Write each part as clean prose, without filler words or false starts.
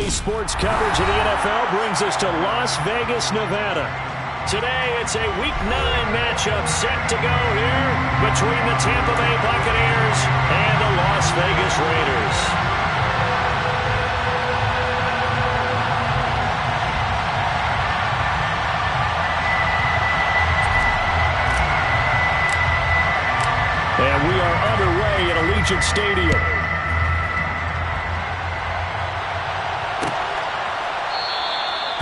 Today's sports coverage of the NFL brings us to Las Vegas, Nevada. Today, it's a Week 9 matchup set to go here between the Tampa Bay Buccaneers and the Las Vegas Raiders. And we are underway at Allegiant Stadium.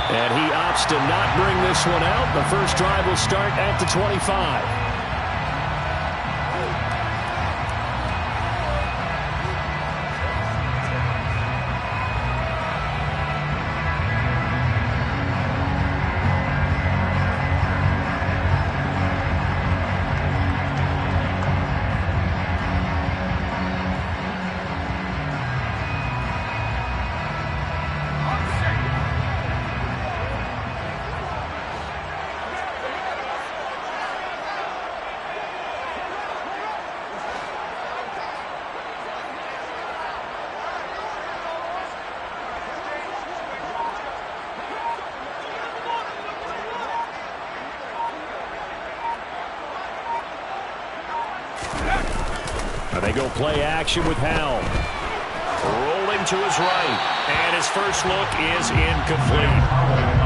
And he opts to not bring this one out. The first drive will start at the 25. They go play action with Howell. Rolling to his right. And his first look is incomplete.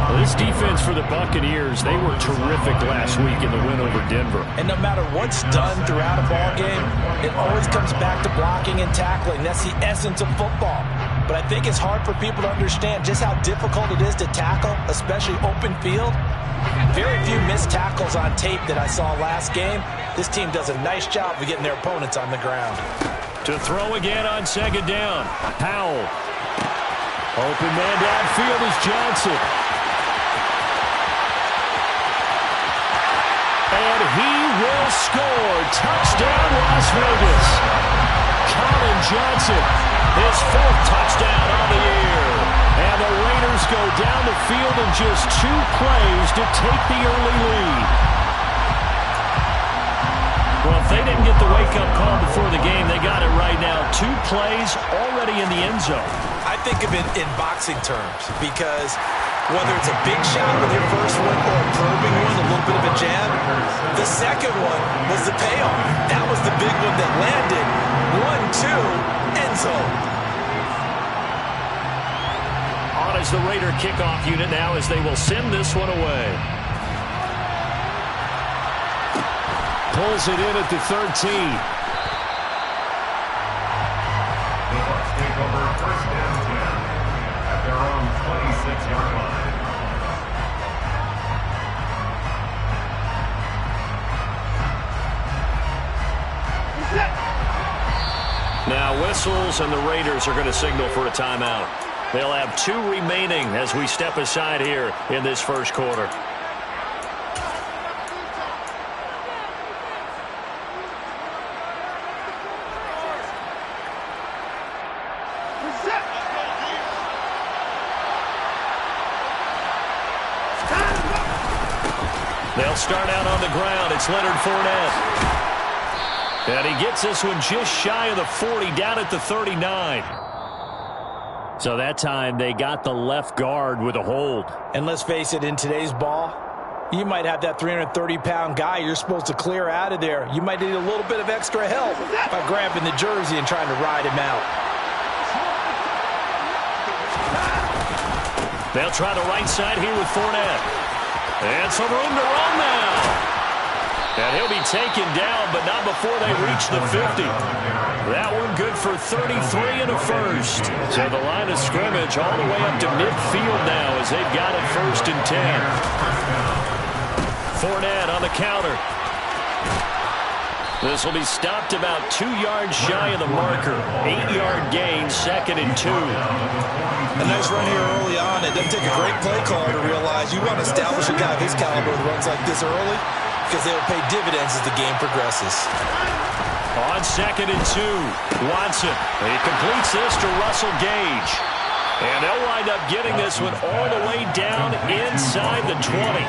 Well, this defense for the Buccaneers, they were terrific last week in the win over Denver. And no matter what's done throughout a ball game, it always comes back to blocking and tackling. That's the essence of football. But I think it's hard for people to understand just how difficult it is to tackle, especially open field. Very few missed tackles on tape that I saw last game. This team does a nice job of getting their opponents on the ground. To throw again on second down. Howell. Open man downfield is Johnson. And he will score. Touchdown, Las Vegas. Colin Johnson, his fourth touchdown on the year. And the Raiders go down the field in just 2 plays to take the early lead. Well, if they didn't get the wake-up call before the game, they got it right now. 2 plays already in the end zone. I think of it in boxing terms because whether it's a big shot with your first one or a probing one, a little bit of a jab, the second one was the payoff. That was the big one that landed. 1-2, end zone. On is the Raider kickoff unit now as they will send this one away. Pulls it in at the 13. The Bucs take over first down 10 at their own 26-yard line. Now whistles and the Raiders are going to signal for a timeout. They'll have 2 remaining as we step aside here in this first quarter. They'll start out on the ground. It's Leonard Fournette. And he gets this one just shy of the 40, down at the 39. So that time they got the left guard with a hold. And let's face it, in today's ball, you might have that 330-pound guy you're supposed to clear out of there. You might need a little bit of extra help by grabbing the jersey and trying to ride him out. They'll try the right side here with Fournette. And some room to run now. And he'll be taken down, but not before they reach the 50. That one good for 33 and a first. So the line of scrimmage all the way up to midfield now as they've got it 1st and 10. Fournette on the counter. This will be stopped about 2 yards shy of the marker. 8-yard gain, 2nd and 2. A nice run here early on. It doesn't take a great play caller to realize you want to establish a guy of his caliber that runs like this early because they will pay dividends as the game progresses. On 2nd and 2, Watson. He completes this to Russell Gage. And they'll wind up getting this one all the way down inside the 20.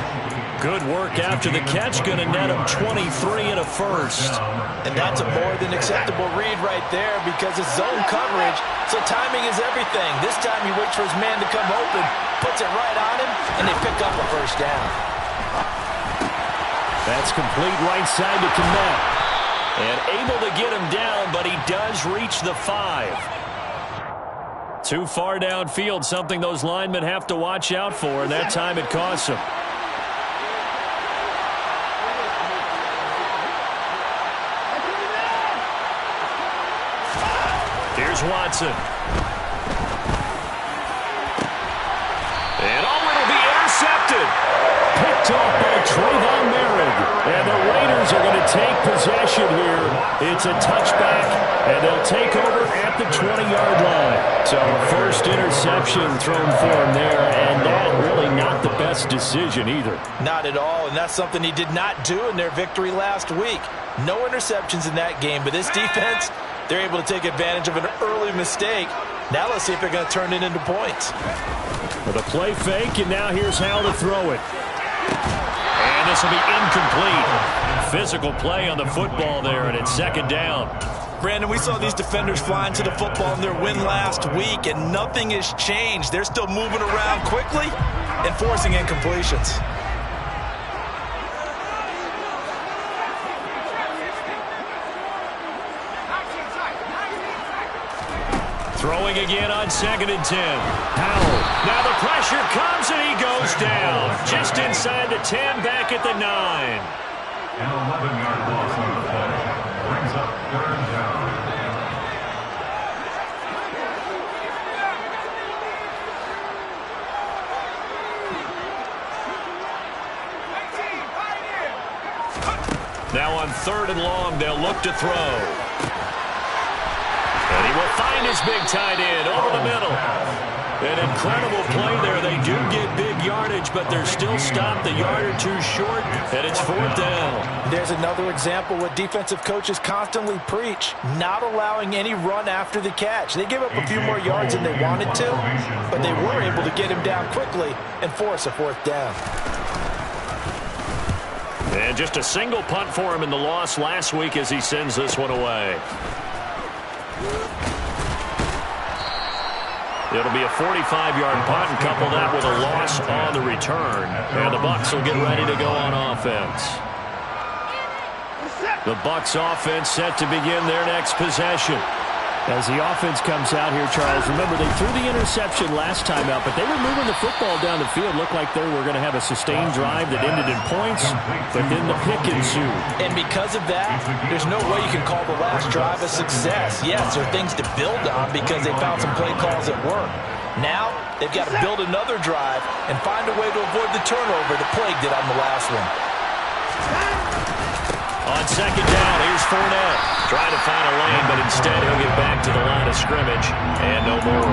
Good work after the catch. Going to net him 23 and a first. And that's a more than acceptable read right there because it's zone coverage, so timing is everything. This time he waits for his man to come open, puts it right on him, and they pick up a first down. That's complete right side to Kmet. And able to get him down, but he does reach the 5. Too far downfield, something those linemen have to watch out for, and that time it costs them. Here's Watson. And it'll be intercepted. Picked off by Trayvon Merrick. And the Raiders are going to take possession here. It's a touchback, and they'll take over at the 20-yard line. So first interception thrown for him there, and that really not the best decision either. Not at all, and that's something he did not do in their victory last week. No interceptions in that game, but this defense, they're able to take advantage of an early mistake. Now let's see if they're going to turn it into points. With a play fake, and now here's how to throw it. And this will be incomplete. Physical play on the football there, and it's second down. Brandon, we saw these defenders flying to the football in their win last week, and nothing has changed. They're still moving around quickly and forcing incompletions. Throwing again on 2nd and 10. Howell. Now the pressure comes and he goes down. Just inside the 10, back at the 9. An 11-yard loss on the play. Brings up 3rd down. Now on 3rd and long, they'll look to throw. And he will find his big tight end over the middle. An incredible play there. They do get big yardage, but they're still stopped a yard or two short, and it's 4th down. There's another example what defensive coaches constantly preach, not allowing any run after the catch. They gave up a few more yards than they wanted to, but they were able to get him down quickly and force a 4th down. And just a single punt for him in the loss last week as he sends this one away. It'll be a 45-yard punt and couple that with a loss on the return. And the Bucs will get ready to go on offense. The Bucs offense set to begin their next possession. As the offense comes out here, Charles, remember they threw the interception last time out, but they were moving the football down the field. Looked like they were going to have a sustained drive that ended in points, but then the pick ensued. And because of that, there's no way you can call the last drive a success. Yes, there are things to build on because they found some play calls that work. Now, they've got to build another drive and find a way to avoid the turnover that plagued it on the last one. On 2nd down, here's Fournette. Trying to find a lane, but instead he'll get back to the line of scrimmage. And no more.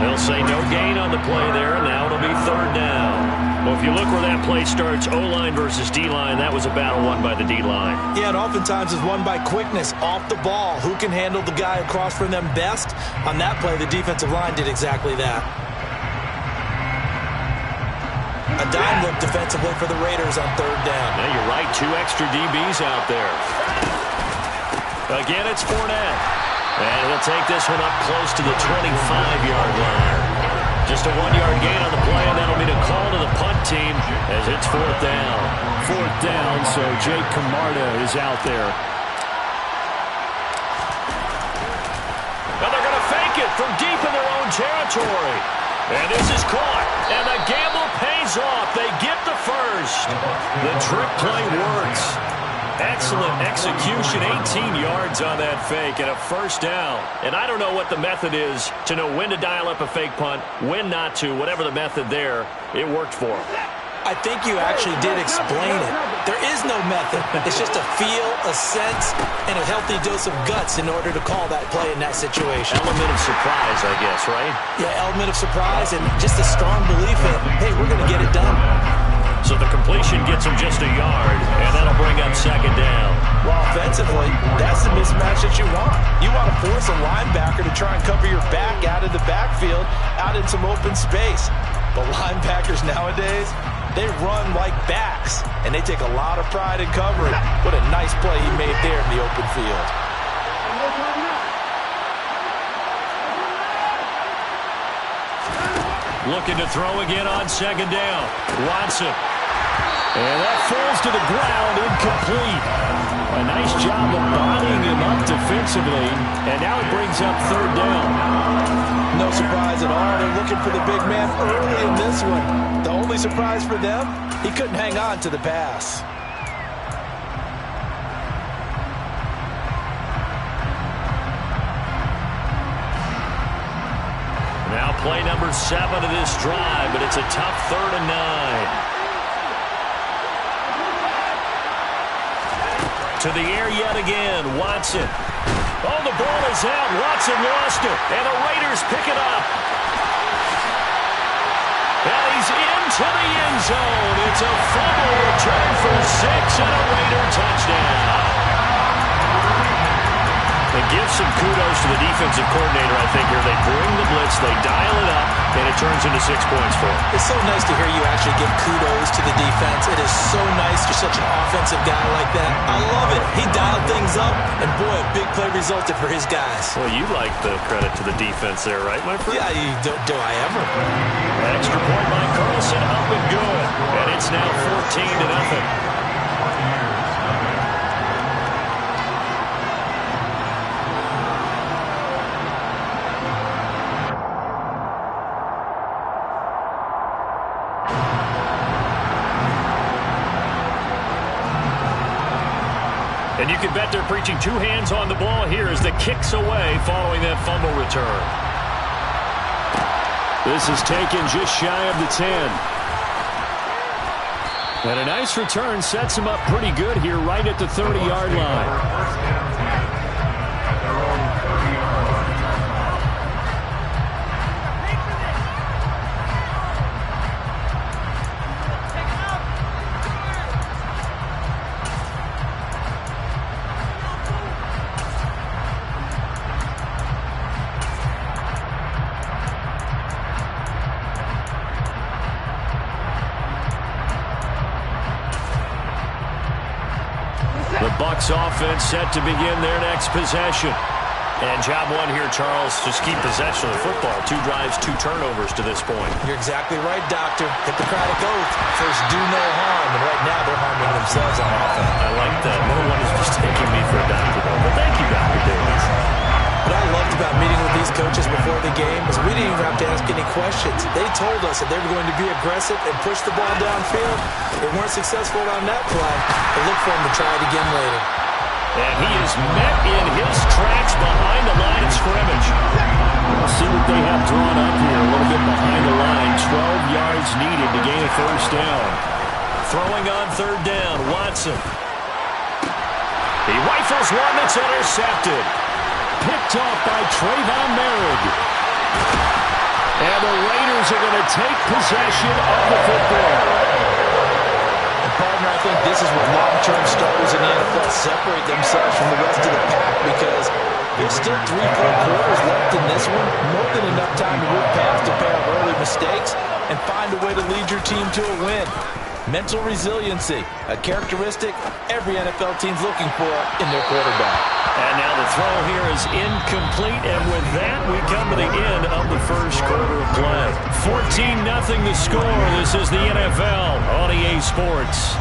They'll say no gain on the play there. Now it'll be 3rd down. Well, if you look where that play starts, O-line versus D-line, that was a battle won by the D-line. Yeah, and oftentimes is won by quickness off the ball. Who can handle the guy across from them best? On that play, the defensive line did exactly that. A dime look defensively for the Raiders on 3rd down. Yeah, you're right. 2 extra DBs out there. Again, it's Fournette. And he'll take this one up close to the 25-yard line. Just a 1-yard gain on the play, and that'll be the call to the punt team as it's 4th down. 4th down, so Jake Camarda is out there. And they're going to fake it from deep in their own territory. And this is caught, and the gamble pays off. They get the first. The trick play works. Excellent execution, 18 yards on that fake, and a first down. And I don't know what the method is to know when to dial up a fake punt, when not to, whatever the method there, it worked for them. I think you actually did explain it. There is no method. It's just a feel, a sense, and a healthy dose of guts in order to call that play in that situation. Element of surprise, I guess, right? Yeah, element of surprise and just a strong belief in, hey, we're going to get it done. So the completion gets him just a yard, and that'll bring up 2nd down. Well, offensively, that's the mismatch that you want. You want to force a linebacker to try and cover your back out of the backfield, out in some open space. But linebackers nowadays, They run like backs, and they take a lot of pride in covering. What a nice play he made there in the open field. Looking to throw again on second down. Watson. And that falls to the ground, incomplete. A nice job of bodying him up defensively, and now it brings up third down. No surprise at all. They're looking for the big man early in this one. The only surprise for them, he couldn't hang on to the pass. Now play number 7 of this drive, but it's a tough 3rd and 9. To the air yet again, Watson. Oh, the ball is out. Watson lost it, and the Raiders pick it up. And he's into the end zone. It's a fumble return for 6 and a Raider touchdown. And give some kudos to the defensive coordinator, I think, here. They bring the blitz, they dial it up, and it turns into 6 points for them. It's so nice to hear you actually give kudos to the defense. It is so nice. You're such an offensive guy like that. I love it. He dialed things up, and boy, a big play resulted for his guys. Well, you like the credit to the defense there, right, my friend? Yeah, do I ever? Extra point by Carlson, up and good. And it's now 14-0. And you can bet they're preaching 2 hands on the ball here as the kick's away following that fumble return. This is taken just shy of the 10. And a nice return sets him up pretty good here right at the 30-yard line. Bucs offense set to begin their next possession. And job one here, Charles, just keep possession of the football. 2 drives, 2 turnovers to this point. You're exactly right, Doctor. Hippocratic oath. First, do no harm. And right now, they're harming themselves on offense. I like that. No one is just taking me for a doctor, though. But thank you, Dr. Davis. What I loved about meeting with these coaches before the game is we didn't even have to ask any questions. They told us that they were going to be aggressive and push the ball downfield. They weren't successful on that play, but look for them to try it again later. And he is met in his tracks behind the line of scrimmage. We'll see what they have drawn up here. A little bit behind the line. 12 yards needed to gain a first down. Throwing on 3rd down, Watson. He rifles one that's intercepted. Picked off by Trayvon Merrick. And the Raiders are going to take possession of the football. Partner, I think this is what long-term starters in the NFL separate themselves from the rest of the pack because there's still 3 full quarters left in this one. More than enough time to move past a pair of early mistakes and find a way to lead your team to a win. Mental resiliency, a characteristic every NFL team's looking for in their quarterback. And now the throw here is incomplete, and with that, we come to the end of the first quarter of play. 14-0 the score. This is the NFL on EA Sports.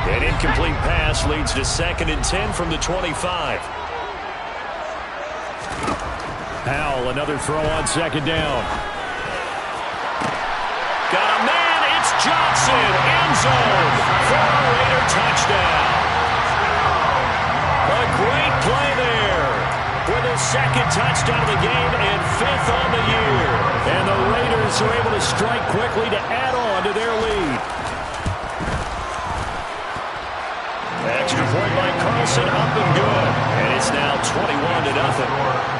An incomplete pass leads to 2nd and 10 from the 25. Powell, another throw on 2nd down. Got a man, it's Johnson, end zone for a Raider touchdown. A great play there with his 2nd touchdown of the game and 5th on the year. And the Raiders are able to strike quickly to add on to their lead. Extra point by Carlson, up and good. And it's now 21-0.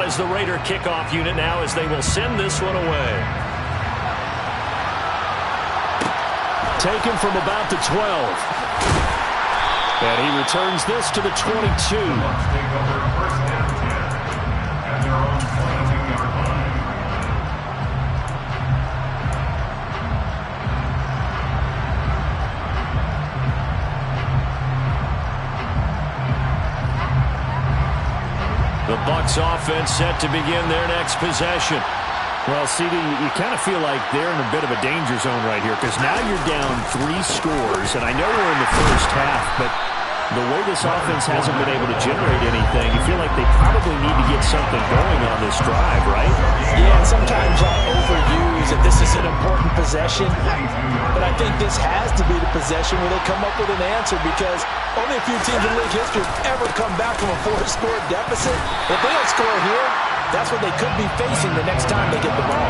Is the Raider kickoff unit now as they will send this one away. taken from about the 12. And he returns this to the 22. Bucks take over first down 10 at their own 22-yard line. The Bucks offense set to begin their next possession. Well, CD, you kind of feel like they're in a bit of a danger zone right here because now you're down 3 scores, and I know we're in the first half, but the way this offense hasn't been able to generate anything, you feel like they probably need to get something going on this drive, right? Yeah, and sometimes I overuse that this is an important possession, but I think this has to be the possession where they come up with an answer because only a few teams in league history have ever come back from a 4-score deficit. If they don't score here, that's what they could be facing the next time they get the ball.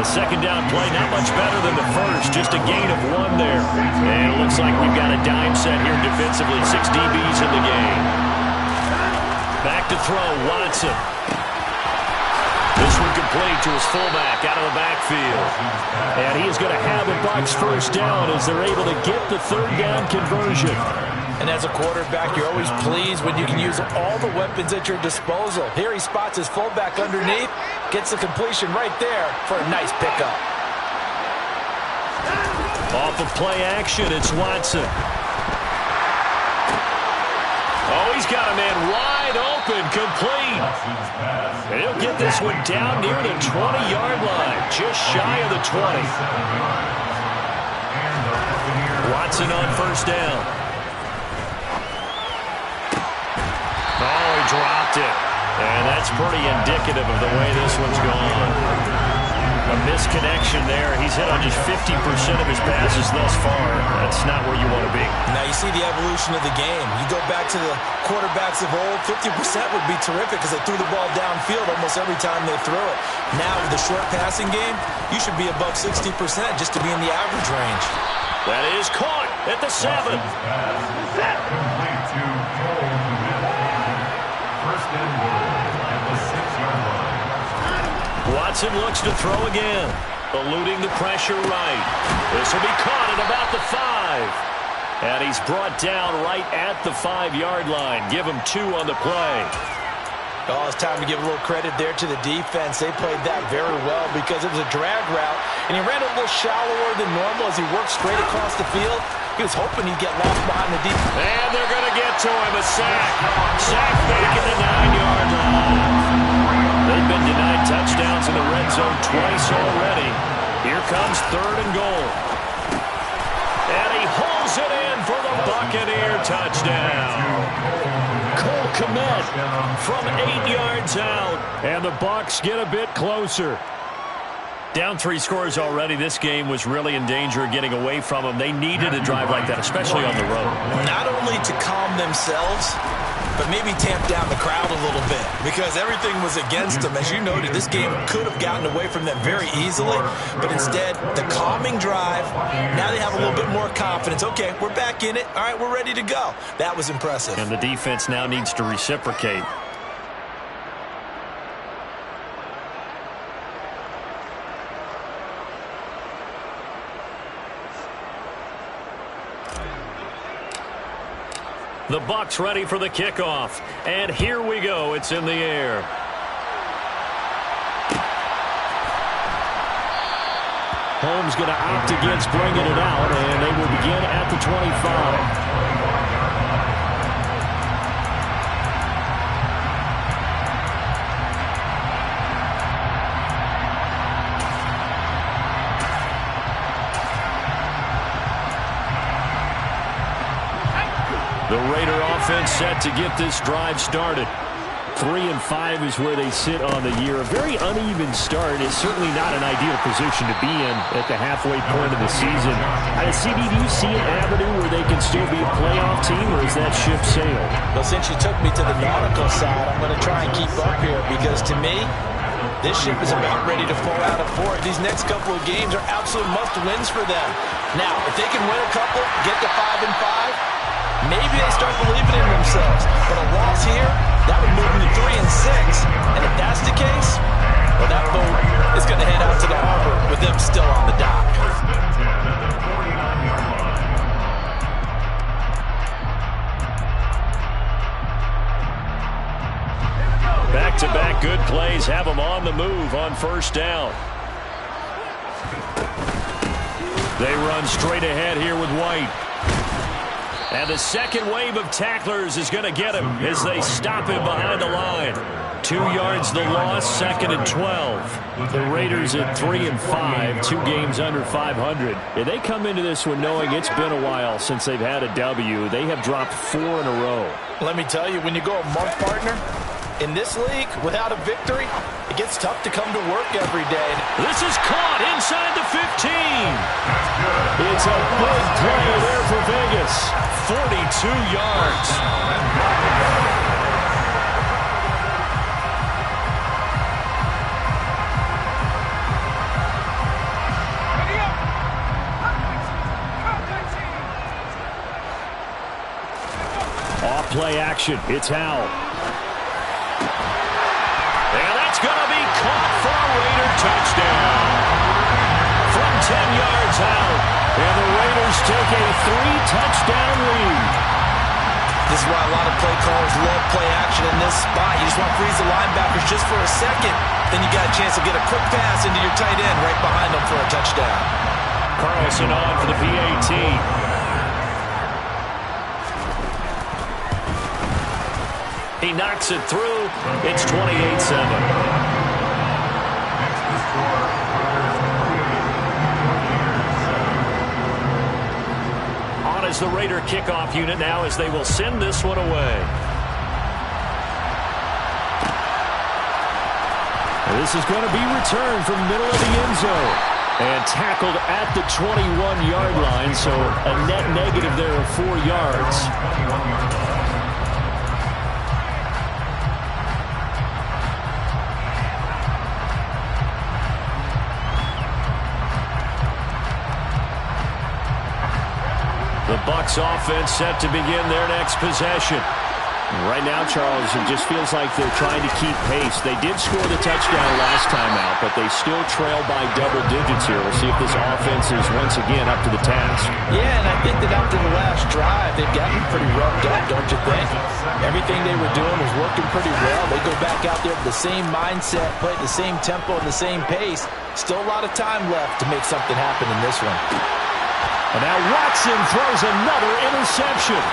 The second down play, not much better than the first, just a gain of 1 there. And it looks like we've got a dime set here defensively, 6 DBs in the game. Back to throw, Watson. This one complete to his fullback out of the backfield. And he is going to have a Bucks first down as they're able to get the third down conversion. And as a quarterback, you're always pleased when you can use all the weapons at your disposal. Here he spots his fullback underneath, gets the completion right there for a nice pickup. Off of play action, it's Watson. Oh, he's got a man wide open, complete. And he'll get this one down near the 20-yard line, just shy of the 20. Watson on first down. Oh, he dropped it. And that's pretty indicative of the way this one's gone. A misconnection there. He's hit on just 50% of his passes thus far. That's not where you want to be. Now you see the evolution of the game. You go back to the quarterbacks of old, 50% would be terrific because they threw the ball downfield almost every time they threw it. Now with the short passing game, you should be above 60% just to be in the average range. That is caught at the 7. Complete to Cole Kmet. First and goal at the 6-yard line. Watson looks to throw again. Eluding the pressure right. This will be caught at about the 5. And he's brought down right at the 5-yard line. Give him 2 on the play. Oh, it's time to give a little credit there to the defense. They played that very well because it was a drag route, and he ran a little shallower than normal as he worked straight across the field. He was hoping he'd get lost behind the defense. And they're going to get to him. A sack. Sack back at the 9-yard line. They've been denied touchdowns in the red zone twice already. Here comes 3rd and goal. And he hauls it in for the Buccaneer touchdown. Cole Kmet from 8 yards out. And the Bucs get a bit closer. Down 3 scores already. This game was really in danger of getting away from them. They needed a drive like that, especially on the road. Not only to calm themselves, but maybe tamp down the crowd a little bit because everything was against them. As you noted, this game could have gotten away from them very easily, but instead, the calming drive, now they have a little bit more confidence. Okay, we're back in it. All right, we're ready to go. That was impressive. And the defense now needs to reciprocate. The Bucs ready for the kickoff. And here we go. It's in the air. Holmes going to opt against bringing it out, and they will begin at the 25. The Raider offense set to get this drive started. 3-5 is where they sit on the year. A very uneven start is certainly not an ideal position to be in at the halfway point of the season. CD, do you see an avenue where they can still be a playoff team, or is that ship sailed? Well, since you took me to the nautical side, I'm going to try and keep up here because to me, this ship is about ready to fall out of port. These next couple of games are absolute must-wins for them. Now, if they can win a couple, get to 5-5, maybe they start believing in themselves. But a loss here, that would move them to 3-6. And if that's the case, well, that boat is going to head out to the harbor with them still on the dock. good plays have them on the move on first down. They run straight ahead here with White. And the second wave of tacklers is going to get him as they stop him behind the line. 2 yards the loss, 2nd and 12. The Raiders at 3-5, 2 games under 500. And they come into this one knowing it's been a while since they've had a W. They have dropped 4 in a row. Let me tell you, when you go a month, partner, in this league, without a victory, it gets tough to come to work every day. This is caught inside the 15. It's a big play there for Vegas. 42 yards. Play action. It's Howell. And that's going to be caught for a Raider touchdown. From 10 yards out. And the Raiders take a 3-touchdown lead. This is why a lot of play callers love play action in this spot. You just want to freeze the linebackers just for a second. Then you got a chance to get a quick pass into your tight end right behind them for a touchdown. Carlson on for the PAT. He knocks it through. It's 28-7. On is the Raider kickoff unit now as they will send this one away. And this is going to be returned from the middle of the end zone. And tackled at the 21-yard line, so a net negative there of 4 yards. The Bucs offense set to begin their next possession. Right now, Charles, it just feels like they're trying to keep pace. They did score the touchdown last time out, but they still trail by double digits here. We'll see if this offense is once again up to the task. Yeah, and I think that after the last drive, they've gotten pretty rubbed up, don't you think? Everything they were doing was working pretty well. They go back out there with the same mindset, play at the same tempo and the same pace. Still a lot of time left to make something happen in this one. And now Watson throws another interception.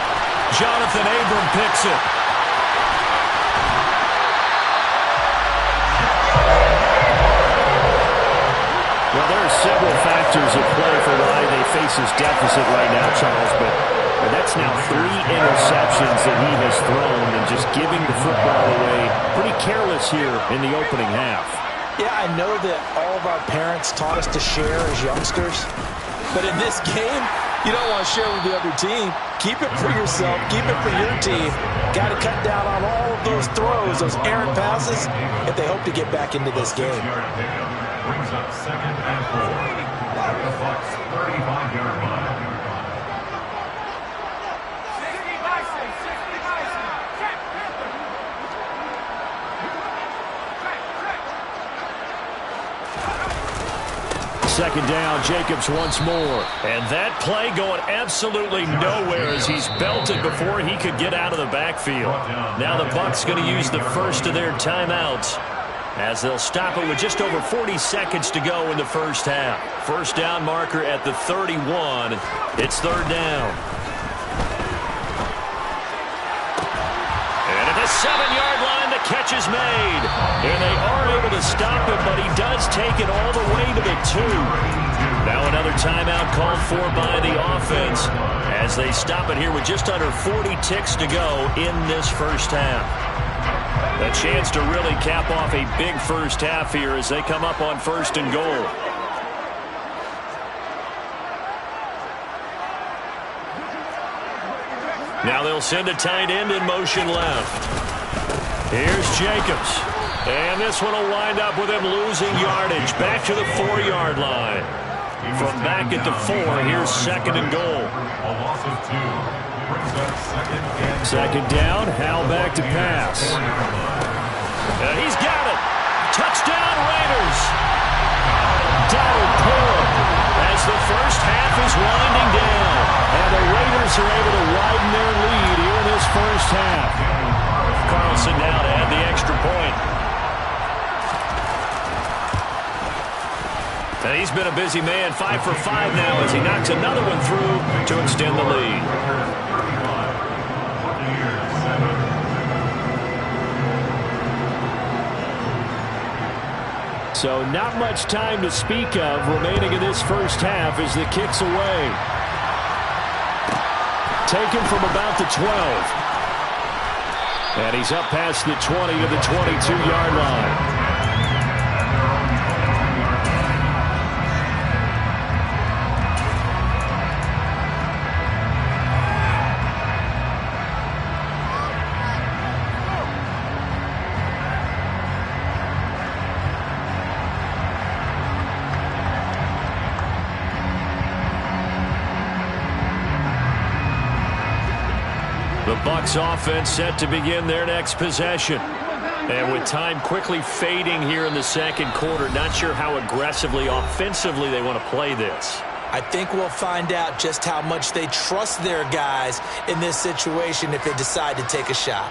Jonathan Abram picks it. Well, there are several factors at play for why they face this deficit right now, Charles, but that's now 3 interceptions that he has thrown and just giving the football away. Pretty careless here in the opening half. Yeah, I know that all of our parents taught us to share as youngsters. But in this game, you don't want to share with the other team. Keep it for yourself. Keep it for your team. Got to cut down on all of those throws, those errant passes, if they hope to get back into this game. Brings up 2nd and 4. At the Bucs 35-yard line. Second down, Jacobs once more. And that play going absolutely nowhere as he's belted before he could get out of the backfield. Now the Bucs going to use the first of their timeouts as they'll stop it with just over 40 seconds to go in the first half. First down marker at the 31. It's 3rd down. And at the 7-yard line, the catch is made. And they are able to stop him, but he does take it all the way to the 2. Now another timeout called for by the offense as they stop it here with just under 40 ticks to go in this first half. A chance to really cap off a big first half here as they come up on 1st and goal. Now they'll send a tight end in motion left. Here's Jacobs. And this one will wind up with him losing yardage. Back to the 4-yard line. From back at the 4, here's 2nd and goal. A loss of 2. Brings up 2nd and 2nd down, Howell back to pass. He's got it. Touchdown Raiders. Donald Pullum as the first half is winding down. And the Raiders are able to widen their lead here in this first half. Carlson now to add the extra point. And he's been a busy man, 5 for 5 now as he knocks another one through to extend the lead. So not much time to speak of remaining in this first half as the kick's away. Taken from about the 12. And he's up past the 20 to the 22-yard line. The Bucs offense set to begin their next possession. And with time quickly fading here in the second quarter, not sure how aggressively, offensively they want to play this. I think we'll find out just how much they trust their guys in this situation if they decide to take a shot.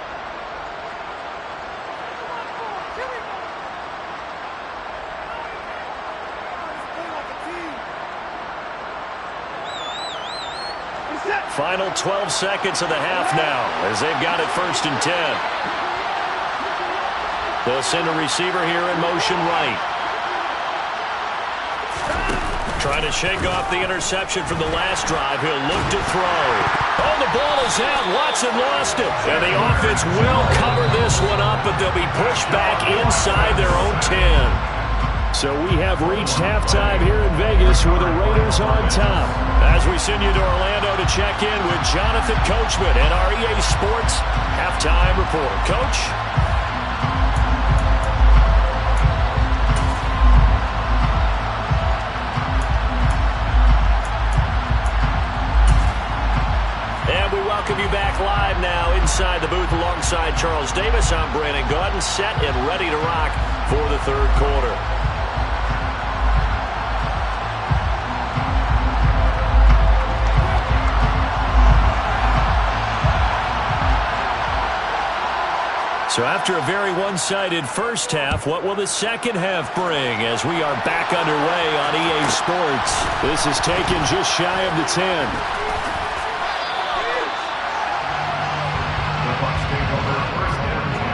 Final 12 seconds of the half now as they've got it 1st and 10. They'll send a receiver here in motion right. Trying to shake off the interception from the last drive. He'll look to throw. Oh, the ball is out. Watson lost it. And the offense will cover this one up, but they'll be pushed back inside their own 10. So we have reached halftime here in Vegas with the Raiders on top. As we send you to Orlando to check in with Jonathan Coachman and our EA Sports Halftime Report. Coach? And we welcome you back live now inside the booth alongside Charles Davis. I'm Brandon Gaudin, set and ready to rock for the third quarter. So after a very one-sided first half, what will the second half bring as we are back underway on EA Sports? This is taken just shy of the 10. The Bucs take over 1st and 10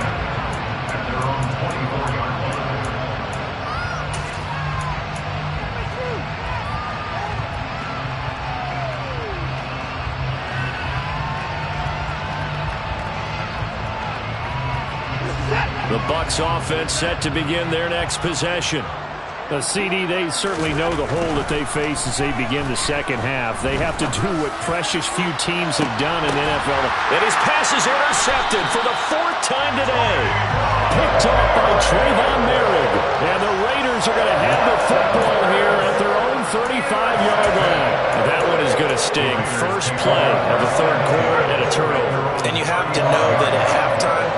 at their own 24-yard line. The Bucs offense set to begin their next possession. The CD, they certainly know the hole that they face as they begin the second half. They have to do what precious few teams have done in the NFL. And his pass is intercepted for the 4th time today. Picked off by Trayvon Merritt. And the Raiders are going to have the football here at their own 35-yard line. That one is going to sting. First play of the third quarter and a turnover. And you have to know that at halftime,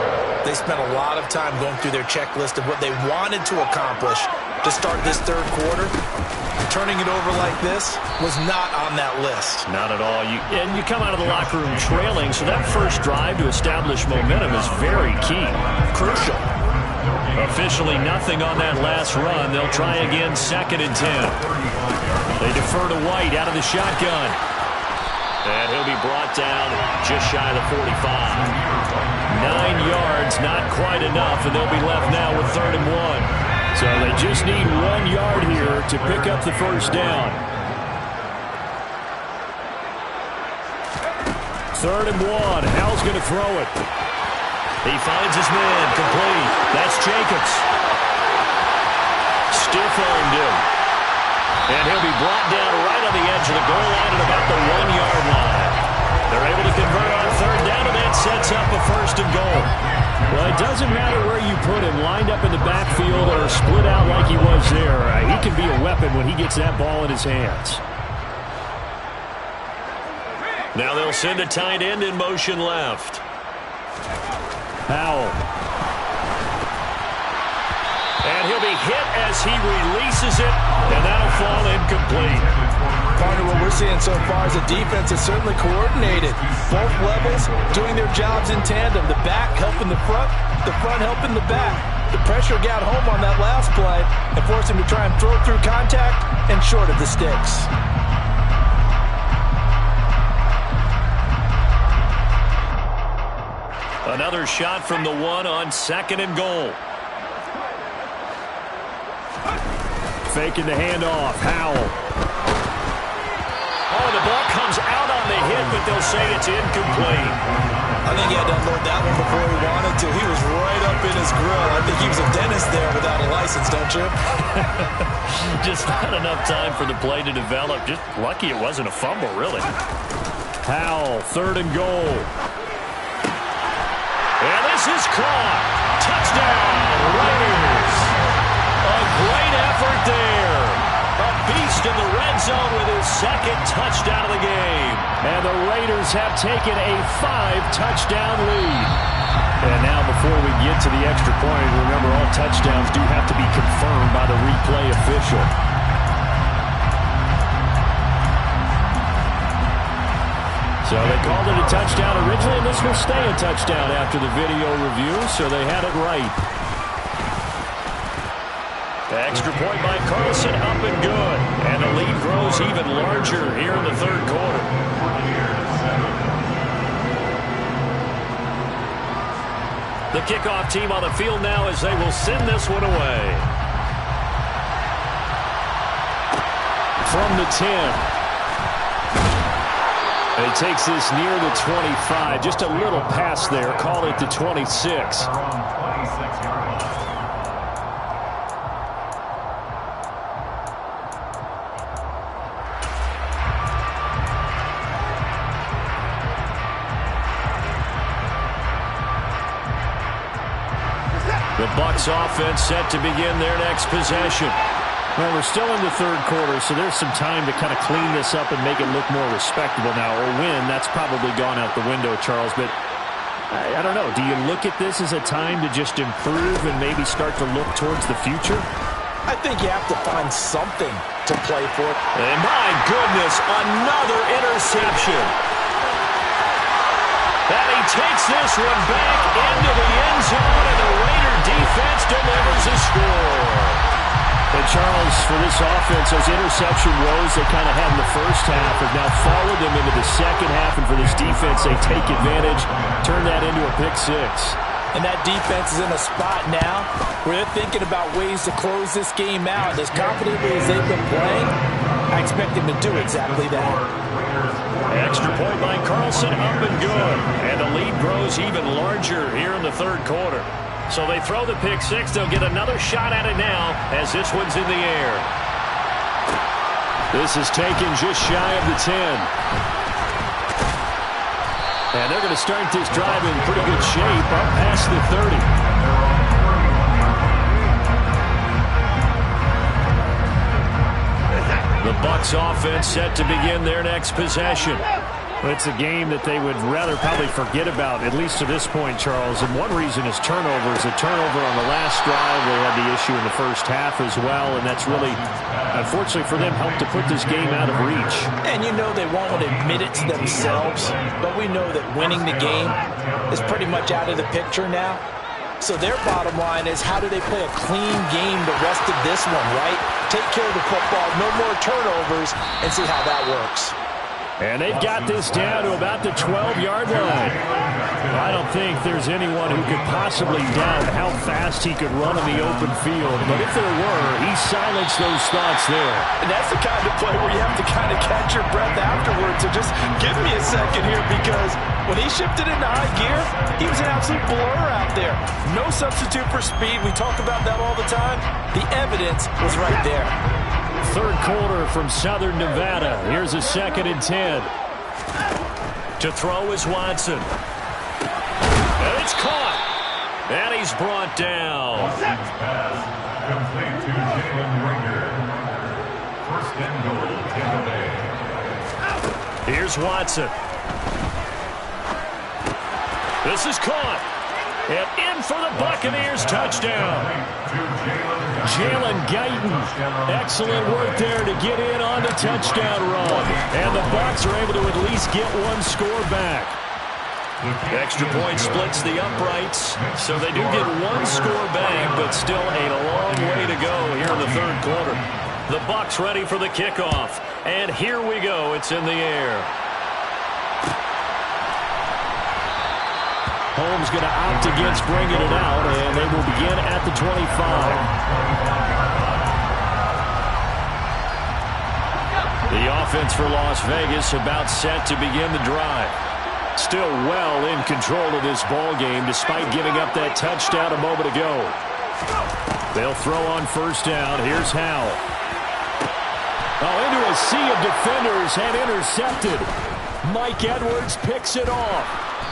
they spent a lot of time going through their checklist of what they wanted to accomplish to start this third quarter. Turning it over like this was not on that list. Not at all. And you come out of the locker room trailing, so that first drive to establish momentum is very key. Crucial. Officially nothing on that last run. They'll try again 2nd and 10. They defer to White out of the shotgun. And he'll be brought down just shy of the 45. 9 yards, not quite enough, and they'll be left now with 3rd and 1. So they just need 1 yard here to pick up the first down. 3rd and 1. Howell's going to throw it. He finds his man, complete. That's Jacobs. Stiff-armed him. And he'll be brought down right on the edge of the goal line at about the 1-yard line. They're able to convert on 3rd down, and that sets up a 1st and goal. Well, it doesn't matter where you put him, lined up in the backfield or split out like he was there. He can be a weapon when he gets that ball in his hands. Now they'll send a tight end in motion left. Howell. And he'll be hit as he releases it, and that'll fall incomplete. Partner, what we're seeing so far is the defense is certainly coordinated. Both levels doing their jobs in tandem. The back helping the front helping the back. The pressure got home on that last play and forced him to try and throw through contact and short of the sticks. Another shot from the one on 2nd and goal. Faking the handoff. Howell. Oh, the ball comes out on the hit, but they'll say it's incomplete. I think he had to unload that one before he wanted to. He was right up in his grill. I think he was a dentist there without a license, don't you? Just not enough time for the play to develop. Just lucky it wasn't a fumble, really. Howell, 3rd and goal. And this is caught. Touchdown, Raiders. A great effort there. A beast in the red zone with his 2nd touchdown of the game. And the Raiders have taken a 5-touchdown lead. And now before we get to the extra point, remember all touchdowns do have to be confirmed by the replay official. So they called it a touchdown originally, and this will stay a touchdown after the video review, so they had it right. Extra point by Carlson, up and good. And the lead grows even larger here in the 3rd quarter. The kickoff team on the field now as they will send this one away. From the 10. He takes this near the 25. Just a little pass there. Call it the 26. The Bucs offense set to begin their next possession. Well, we're still in the 3rd quarter, so there's some time to kind of clean this up and make it look more respectable now. Or win, that's probably gone out the window, Charles. But I don't know. Do you look at this as a time to just improve and maybe start to look towards the future? I think you have to find something to play for. And my goodness, another interception. And he takes this one back into the end zone, and the Raider defense delivers a score. And Charles, for this offense, those interception woes they kind of had in the first half have now followed them into the second half. And for this defense, they take advantage, turn that into a pick 6. And that defense is in a spot now where they're thinking about ways to close this game out. As confidently as they've been playing, I expect them to do exactly that. Extra point by Carlson, up and good. And the lead grows even larger here in the 3rd quarter. So they throw the pick 6. They'll get another shot at it now as this one's in the air. This is taken just shy of the 10. And they're going to start this drive in pretty good shape up past the 30. The Bucs offense set to begin their next possession. It's a game that they would rather probably forget about, at least to this point, Charles. And one reason is turnovers. A turnover on the last drive. They had the issue in the first half as well. And that's really, unfortunately for them, helped to put this game out of reach. And you know they won't admit it to themselves. But we know that winning the game is pretty much out of the picture now. So their bottom line is, how do they play a clean game the rest of this one, right? Take care of the football, no more turnovers, and see how that works. And they've got this down to about the 12-yard line. I don't think there's anyone who could possibly doubt how fast he could run in the open field. But if there were, he silenced those thoughts there. And that's the kind of play where you have to kind of catch your breath afterwards. So just give me a second here, because when he shifted into high gear, he was an absolute blur out there. No substitute for speed. We talk about that all the time. The evidence was right there. 3rd quarter from Southern Nevada. Here's a 2nd and 10. To throw is Watson. And it's caught. And he's brought down. Pass complete to Jalen Reagor. 1st and goal, Tampa Bay. Here's Watson. This is caught. And in for the Buccaneers touchdown. Jalen Guyton. Excellent work there to get in on the touchdown run. And the Bucs are able to at least get one score back. Extra point splits the uprights, so they do get one score back, but still a long way to go here in the third quarter. The Bucs ready for the kickoff, and here we go. It's in the air. Holmes going to opt against bringing it out, and they will begin at the 25. The offense for Las Vegas about set to begin the drive. Still well in control of this ball game despite giving up that touchdown a moment ago. They'll throw on first down. Here's Howell. Oh, into a sea of defenders and intercepted. Mike Edwards picks it off.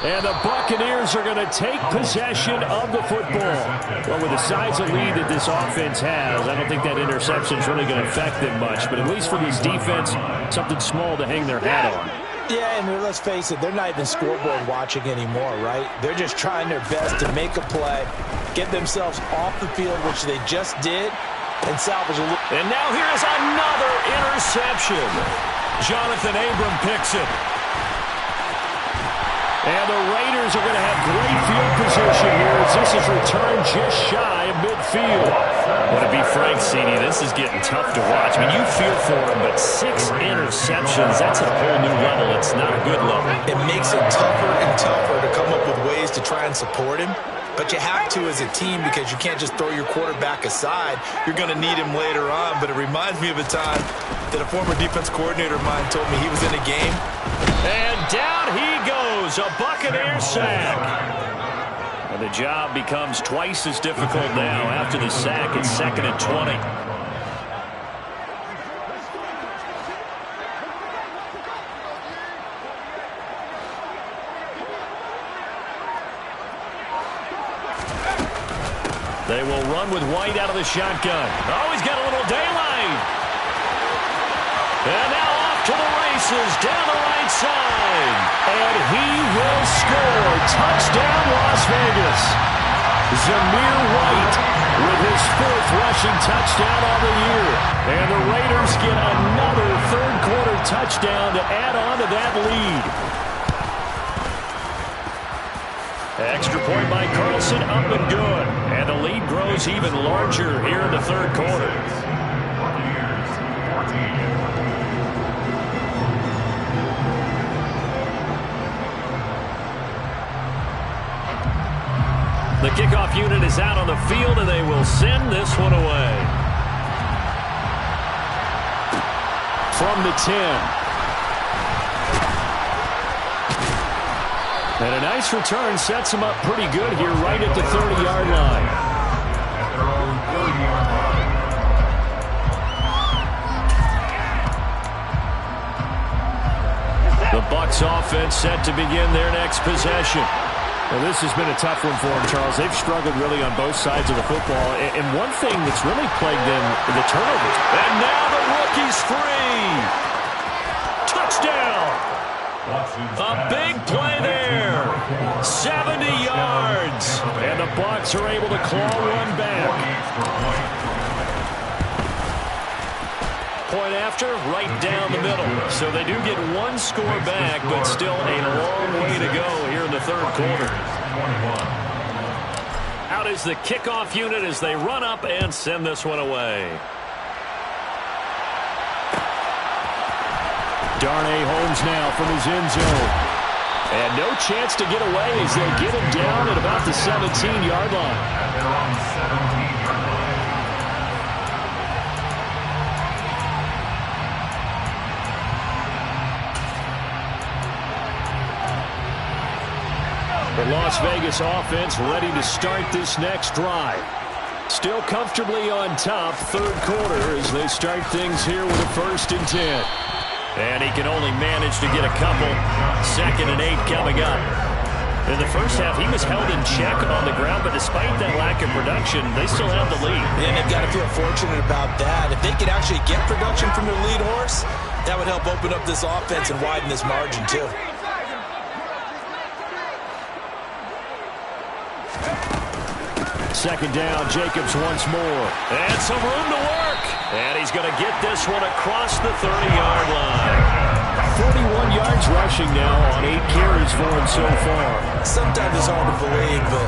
And the Buccaneers are going to take possession of the football. Well, with the size of lead that this offense has, I don't think that interception is really going to affect them much. But at least for this defense, something small to hang their hat on. Yeah, and let's face it, they're not even scoreboard watching anymore, right? They're just trying their best to make a play, get themselves off the field, which they just did, and salvage a little. And now here's another interception. Jonathan Abram picks it. And the Raiders are going to have great field position here as this is returned just shy of midfield. Well, to be frank, CD, this is getting tough to watch. I mean, you fear for him, but 6 interceptions, that's a whole new level. It's not a good level. It makes it tougher and tougher to come up with ways to try and support him. But you have to as a team because you can't just throw your quarterback aside. You're going to need him later on. But it reminds me of a time that a former defense coordinator of mine told me he was in a game. And down he goes, a Buccaneer sack. And the job becomes twice as difficult now after the sack. It's 2nd and 20. They will run with White out of the shotgun. Oh, he's got a little daylight. And now off to the races down the right side. And he will score. Touchdown, Las Vegas. Zamir White with his 4th rushing touchdown of the year. And the Raiders get another third-quarter touchdown to add on to that lead. Extra point by Carlson, up and good. And the lead grows even larger here in the third quarter. The kickoff unit is out on the field, and they will send this one away. From the 10. And a nice return sets him up pretty good here right at the 30-yard line. The Bucs offense set to begin their next possession. Well, this has been a tough one for them, Charles. They've struggled really on both sides of the football. And one thing that's really plagued them is the turnovers. And now the rookie's free. Touchdown. A big play there. 70 yards. And the Bucs are able to claw one back. Point after, right down the middle. So they do get one score back, but still a long way to go here in the third quarter. Out is the kickoff unit as they run up and send this one away. Darnay Holmes now from his end zone. And no chance to get away as they'll get him down at about the 17-yard line. The Las Vegas offense ready to start this next drive. Still comfortably on top, third quarter as they start things here with a 1st and 10. And he can only manage to get a couple. 2nd and 8 coming up. In the first half, he was held in check on the ground, but despite that lack of production, they still have the lead. And they've got to feel fortunate about that. If they could actually get production from their lead horse, that would help open up this offense and widen this margin too. Second down, Jacobs once more. And some room to work. And he's going to get this one across the 30-yard line. 41 yards rushing now on 8 carries for him so far. Sometimes it's hard to believe, but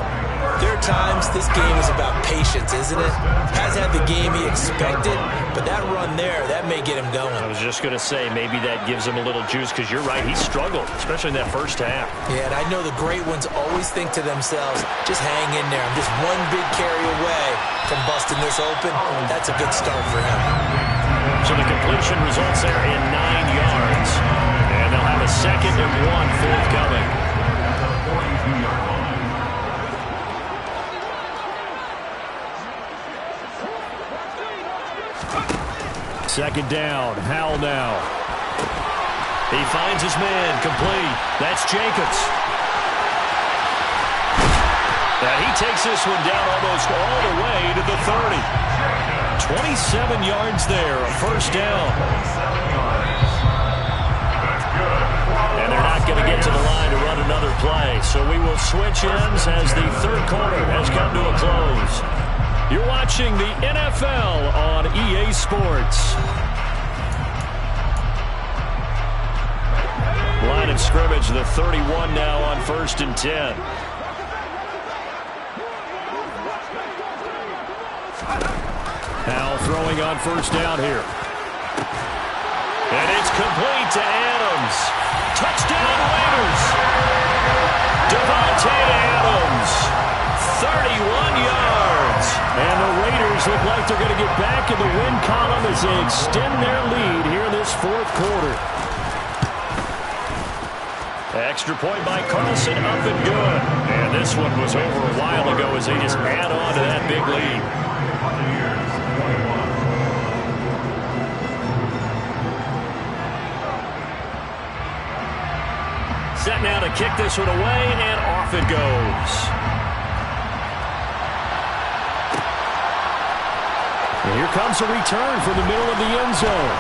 there are times this game is about patience, isn't it? Hasn't had the game he expected, but that run there, that may get him going. I was just going to say, maybe that gives him a little juice, because you're right, he struggled, especially in that first half. Yeah, and I know the great ones always think to themselves, just hang in there. I'm just one big carry away from busting this open. That's a good start for him. So the completion results there in 9 yards. And they'll have a 2nd and 1 forthcoming. 42-yard line. Second down, Howell now. He finds his man, complete. That's Jacobs. Now he takes this one down almost all the way to the 30. 27 yards there, a first down. 27 yards. That's good. And they're not going to get to the line to run another play. So we will switch ends as the third quarter has come to a close. You're watching the NFL on EA Sports. Line of scrimmage, the 31 now on 1st and 10. Howell throwing on first down here. And it's complete to Adams. Touchdown Raiders. Davante Adams. 31 yards. And the Raiders look like they're going to get back in the win column as they extend their lead here in this fourth quarter. Extra point by Carlson, up and good. And this one was over a while ago as they just add on to that big lead. Set now to kick this one away, and off it goes. And here comes a return from the middle of the end zone.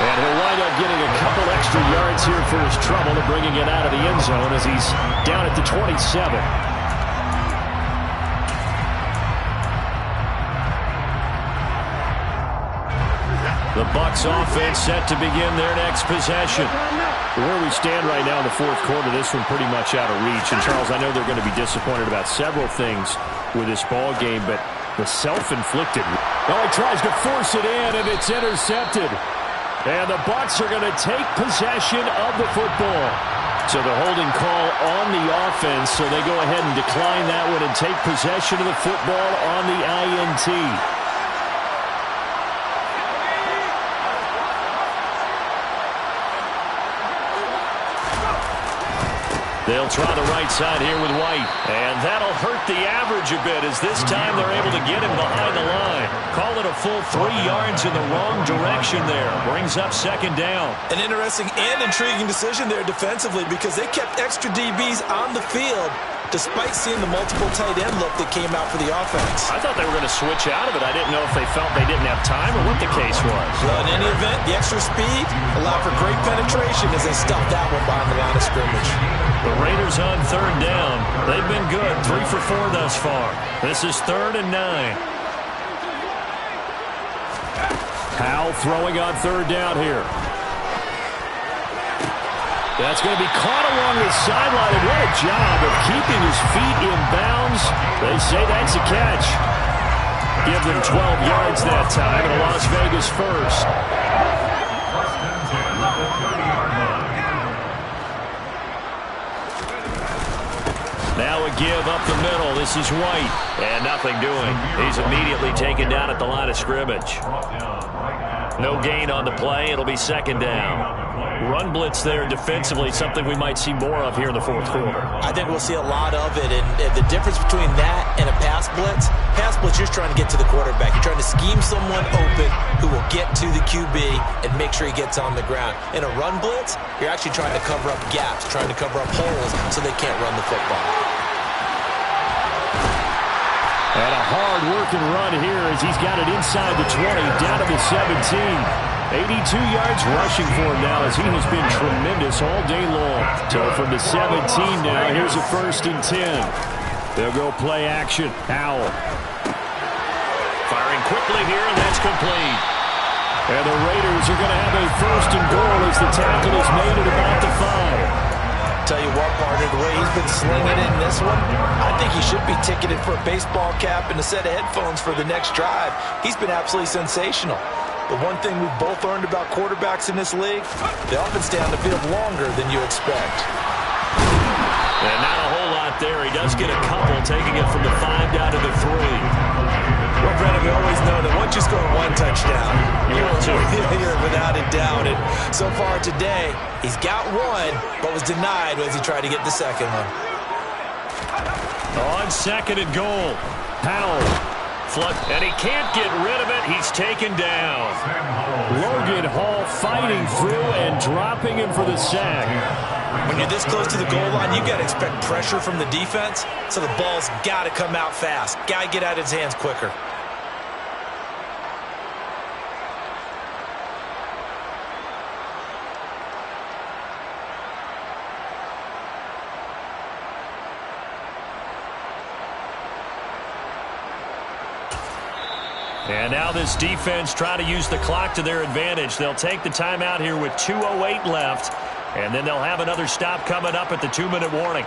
And he'll wind up getting a couple extra yards here for his trouble to bringing it out of the end zone as he's down at the 27. The Bucs offense set to begin their next possession. Where we stand right now in the fourth quarter, this one pretty much out of reach. And, Charles, I know they're going to be disappointed about several things with this ball game, but the self-inflicted. Oh, he tries to force it in, and it's intercepted. And the Bucs are going to take possession of the football. So the holding call on the offense, so they go ahead and decline that one and take possession of the football on the INT. They'll try the right side here with White. And that'll hurt the average a bit as this time they're able to get him behind the line. Call it a full 3 yards in the wrong direction there. Brings up second down. An interesting and intriguing decision there defensively because they kept extra DBs on the field despite seeing the multiple tight end look that came out for the offense. I thought they were going to switch out of it. I didn't know if they felt they didn't have time or what the case was. Well, in any event, the extra speed allowed for great penetration as they stuffed that one behind the line of scrimmage. The Raiders on third down. They've been good, 3 for 4 thus far. This is 3rd and 9. Howell throwing on third down here. That's going to be caught along the sideline, and what a job of keeping his feet in bounds. They say that's a catch. Give them 12 yards that time, and a Las Vegas first. First and 10 at the 30-yard line. Now a give up the middle. This is White. And nothing doing. He's immediately taken down at the line of scrimmage. No gain on the play. It'll be second down. Run blitz there defensively, something we might see more of here in the fourth quarter. I think we'll see a lot of it, and the difference between that and a pass blitz, you're just trying to get to the quarterback. You're trying to scheme someone open who will get to the QB and make sure he gets on the ground. In a run blitz, you're actually trying to cover up gaps, trying to cover up holes so they can't run the football. And a hard-working run here as he's got it inside the 20, down to the 17. 82 yards rushing for him now as he has been tremendous all day long. So from the 17 now, here's a 1st and 10. They'll go play action. Howell. Firing quickly here, and that's complete. And the Raiders are going to have a first and goal as the tackle is made at about the 5. Tell you what, partner, the way he's been slinging in this one, I think he should be ticketed for a baseball cap and a set of headphones for the next drive. He's been absolutely sensational. The one thing we've both learned about quarterbacks in this league, they often stay on the field longer than you expect. And not a whole lot there. He does get a couple, taking it from the 5 down to the 3. Well, Brennan, we always know that once you score one touchdown, you're without a doubt. And so far today, he's got one, but was denied as he tried to get the second one. On second and goal, Powell. And he can't get rid of it. He's taken down. Logan Hall fighting through and dropping him for the sack. When you're this close to the goal line, you got to expect pressure from the defense, so the ball's got to come out fast. Got to get out of his hands quicker. And now this defense trying to use the clock to their advantage. They'll take the timeout here with 2:08 left. And then they'll have another stop coming up at the 2-minute warning.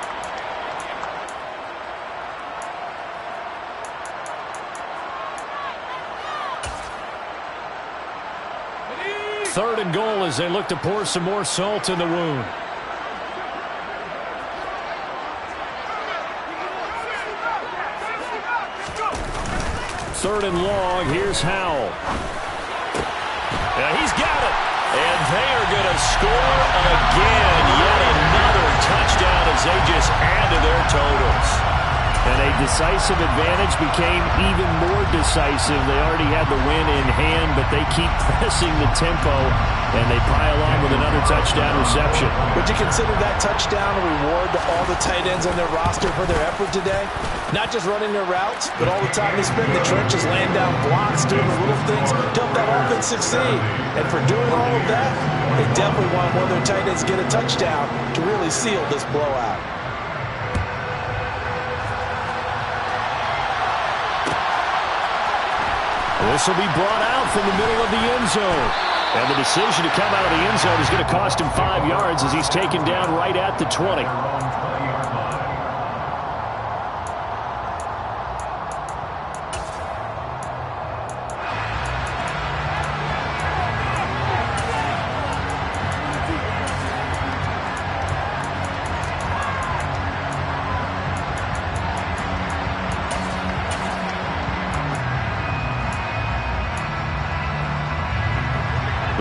Third and goal as they look to pour some more salt in the wound. Third and long. Here's Howell. Yeah, he's got it. And they are going to score again. Yet another touchdown as they just add to their totals. And a decisive advantage became even more decisive. They already had the win in hand, but they keep pressing the tempo, and they pile on with another touchdown reception. Would you consider that touchdown a reward to all the tight ends on their roster for their effort today? Not just running their routes, but all the time they spend in the trenches laying down blocks, doing the little things to help that offense succeed. And for doing all of that, they definitely want one of their tight ends to get a touchdown to really seal this blowout. This will be brought out from the middle of the end zone. And the decision to come out of the end zone is going to cost him 5 yards as he's taken down right at the 20.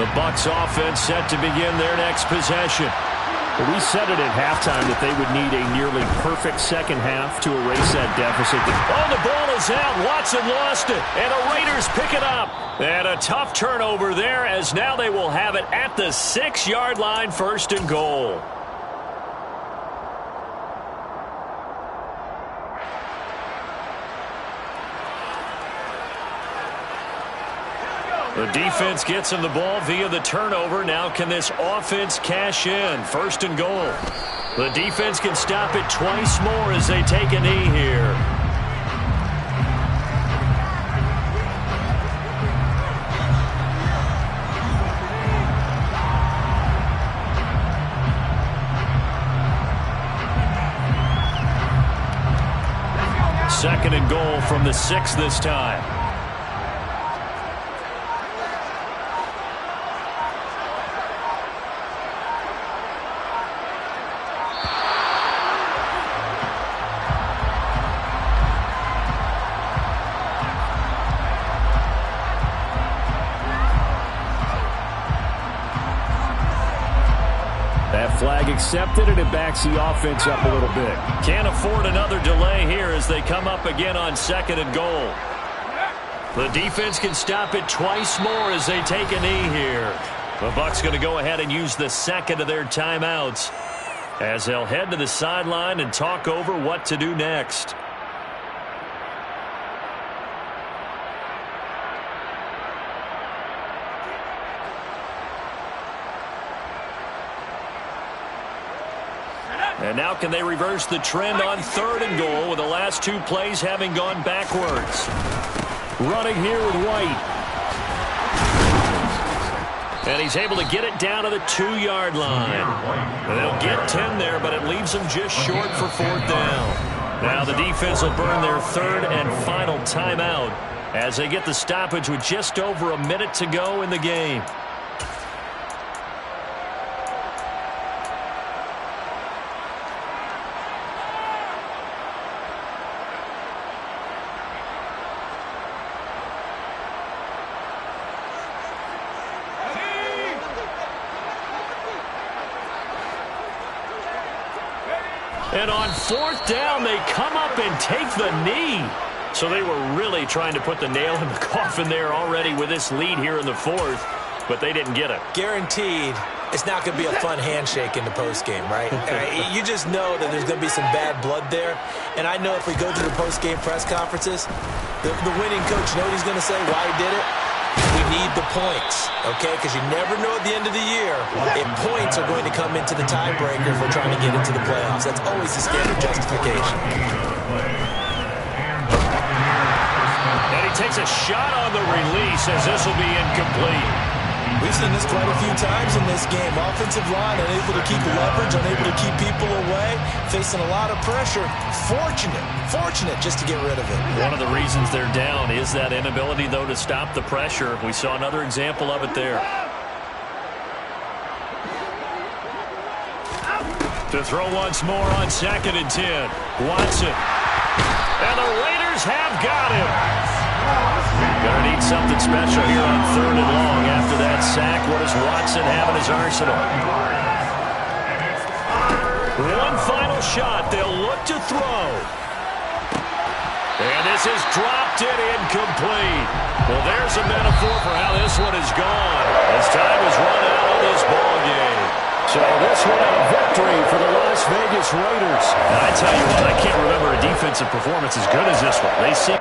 The Bucs offense set to begin their next possession. We said it at halftime that they would need a nearly perfect second half to erase that deficit. Oh, the ball is out. Watson lost it, and the Raiders pick it up. And a tough turnover there as now they will have it at the 6-yard line, first and goal. The defense gets him the ball via the turnover. Now can this offense cash in? First and goal. The defense can stop it twice more as they take a knee here. Second and goal from the 6 this time. Flag accepted, and it backs the offense up a little bit. Can't afford another delay here as they come up again on second and goal. The defense can stop it twice more as they take a knee here. The Bucs going to go ahead and use the second of their timeouts as they'll head to the sideline and talk over what to do next. And now can they reverse the trend on third and goal with the last 2 plays having gone backwards? Running here with White. And he's able to get it down to the 2-yard line. And they'll get 10 there, but it leaves them just short for 4th down. Now the defense will burn their 3rd and final timeout as they get the stoppage with just over a minute to go in the game. And on 4th down, they come up and take the knee. So they were really trying to put the nail in the coffin there already with this lead here in the 4th, but they didn't get it. Guaranteed, it's not going to be a fun handshake in the postgame, right? You just know that there's going to be some bad blood there. And I know if we go to the postgame press conferences, the winning coach, you know what he's going to say, why he did it? We need the points, okay? Because you never know at the end of the year if points are going to come into the tiebreaker if we're trying to get into the playoffs. That's always the standard justification. And he takes a shot on the release as this will be incomplete. We've seen this quite a few times in this game. Offensive line unable to keep leverage, unable to keep people away, facing a lot of pressure. Fortunate just to get rid of it. One of the reasons they're down is that inability, though, to stop the pressure. We saw another example of it there. To throw once more on 2nd and 10. Watson. And the Raiders have got him. Gonna need something special here on 3rd and long after that sack. What does Watson have in his arsenal? One final shot. They'll look to throw. And this is dropped in incomplete. Well, there's a metaphor for how this one is gone. As time has run out on this ball game. So this one a victory for the Las Vegas Raiders. And I tell you what, I can't remember a defensive performance as good as this one. They seem